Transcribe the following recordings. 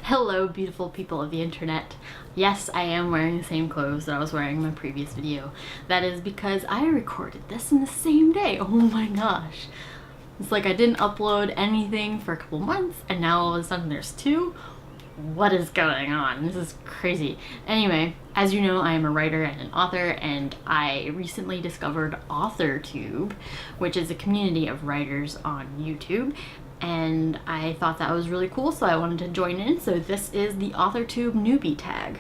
Hello, beautiful people of the internet. Yes, I am wearing the same clothes that I was wearing in my previous video. That is because I recorded this in the same day. Oh my gosh. It's like I didn't upload anything for a couple months and now all of a sudden there's two. What is going on? This is crazy. Anyway, as you know, I am a writer and an author, and I recently discovered AuthorTube, which is a community of writers on YouTube, and I thought that was really cool, so I wanted to join in. So this is the AuthorTube Newbie Tag.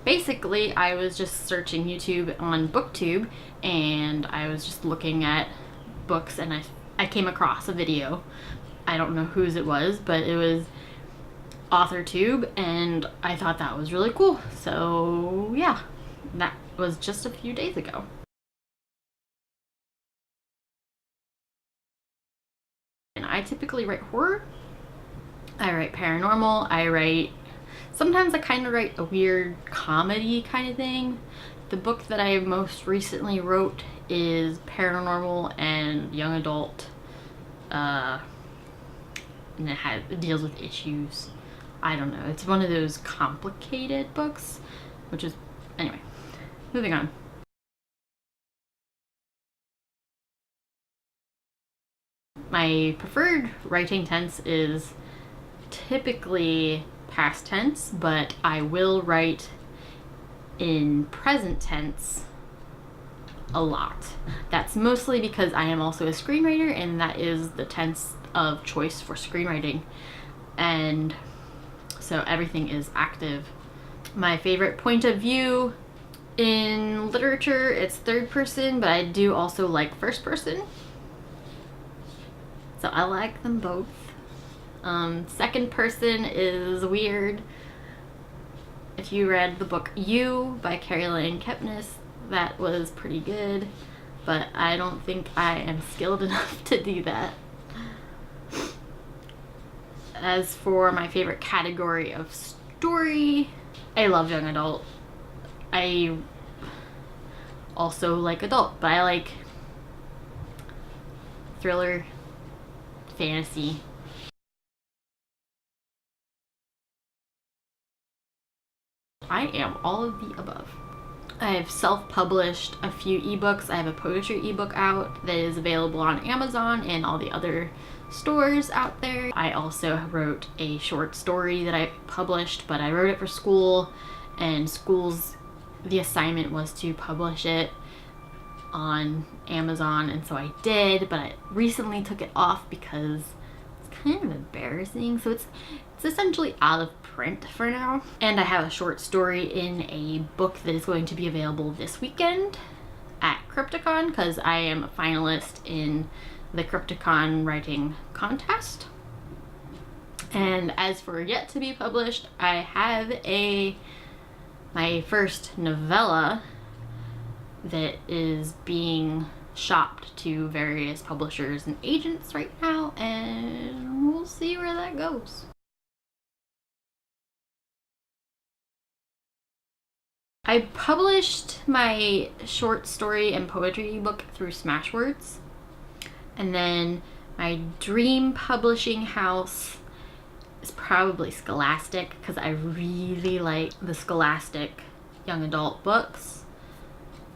Basically, I was just searching YouTube on BookTube, and I was just looking at books, and I came across a video. I don't know whose it was, but it was AuthorTube, and I thought that was really cool. So yeah, that was just a few days ago. And I typically write horror, I write paranormal, sometimes I kind of write a weird comedy kind of thing. The book that I most recently wrote is paranormal and young adult, and it deals with issues. I don't know, it's one of those complicated books, which is, anyway, moving on. My preferred writing tense is typically past tense, but I will write in present tense a lot. That's mostly because I am also a screenwriter, and that is the tense of choice for screenwriting, and so everything is active. My favorite point of view in literature, it's third person, but I do also like first person, so I like them both. Second person is weird. If you read the book You by Caroline Kepnes, that was pretty good, but I don't think I am skilled enough to do that. As for my favorite category of story, I love young adult. I also like adult, but I like thriller, fantasy. I am all of the above. I have self-published a few ebooks. I have a poetry ebook out that is available on Amazon and all the other stores out there. I also wrote a short story that I published, but I wrote it for school, and the assignment was to publish it on Amazon, and so I did, but I recently took it off because it's kind of embarrassing. So it's essentially out of print for now. And I have a short story in a book that is going to be available this weekend at Crypticon, because I am a finalist in the Crypticon writing contest. And as for yet to be published, I have my first novella that is being shopped to various publishers and agents right now, and we'll see where that goes. I published my short story and poetry ebook through Smashwords, and then my dream publishing house is probably Scholastic, because I really like the Scholastic young adult books.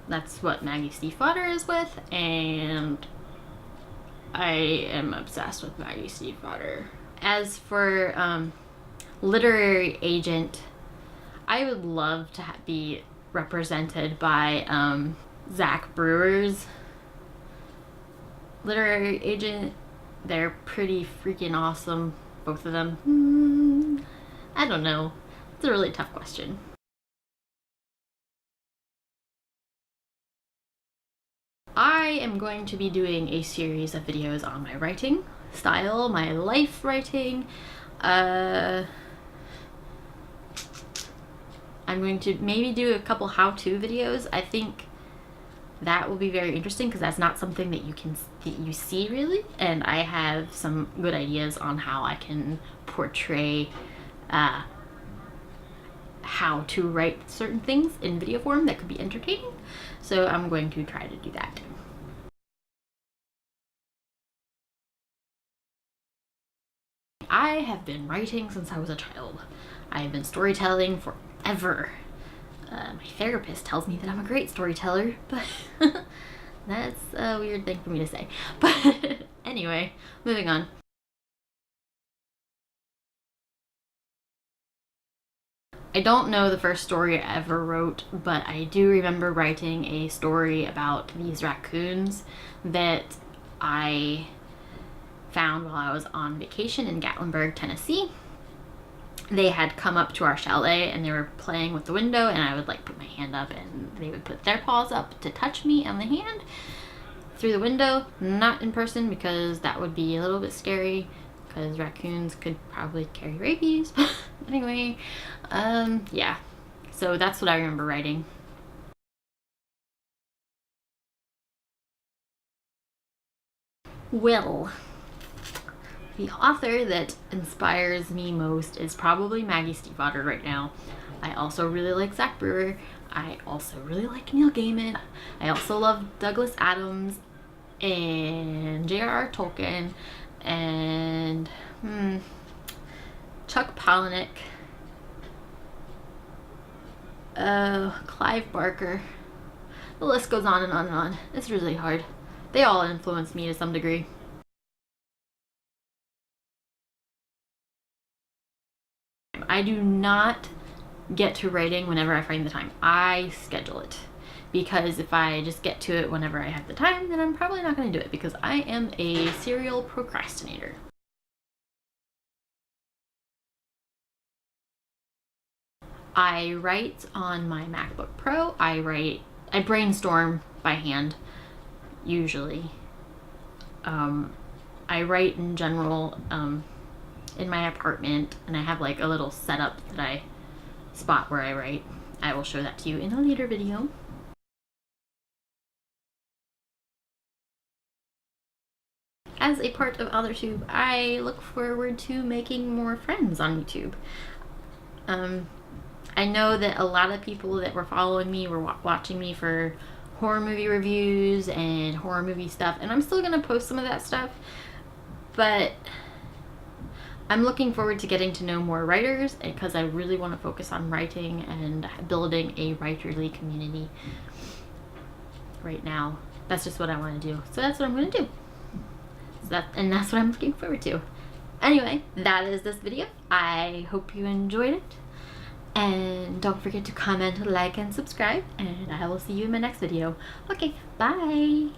That's what Maggie Stiefvater is with, and I am obsessed with Maggie Stiefvater. As for literary agent, I would love to be represented by Zach Brewer's literary agent. They're pretty freaking awesome, both of them. I don't know. It's a really tough question. I am going to be doing a series of videos on my writing style, my life writing. I'm going to maybe do a couple how-to videos. I think that will be very interesting, because that's not something that you see really, and I have some good ideas on how I can portray how to write certain things in video form that could be entertaining. So I'm going to try to do that. I have been writing since I was a child. I have been storytelling forever. My therapist tells me that I'm a great storyteller, but that's a weird thing for me to say. But anyway, moving on. I don't know the first story I ever wrote, but I do remember writing a story about these raccoons that I found while I was on vacation in Gatlinburg, Tennessee. They had come up to our chalet and they were playing with the window, and I would like put my hand up and they would put their paws up to touch me on the hand through the window. Not in person because that would be a little bit scary because raccoons could probably carry rabies. Anyway, yeah, so that's what I remember writing. Well, the author that inspires me most is probably Maggie Stiefvater right now. I also really like Zach Brewer. I also really like Neil Gaiman. I also love Douglas Adams and J.R.R. Tolkien and Chuck Palahniuk, Clive Barker. The list goes on and on and on. It's really hard. They all influence me to some degree. I do not get to writing whenever I find the time. I schedule it, because if I just get to it whenever I have the time, then I'm probably not going to do it, because I am a serial procrastinator. I write on my MacBook Pro. I brainstorm by hand, usually. I write in general in my apartment, and I have like a little setup that I spot where I write. I will show that to you in a later video. As a part of AuthorTube, I look forward to making more friends on YouTube. I know that a lot of people that were following me were watching me for horror movie reviews and horror movie stuff, and I'm still gonna post some of that stuff, but I'm looking forward to getting to know more writers, because I really want to focus on writing and building a writerly community right now. That's just what I want to do. So that's what I'm going to do. And that's what I'm looking forward to. Anyway, that is this video. I hope you enjoyed it. And don't forget to comment, like, and subscribe. And I will see you in my next video. Okay, bye!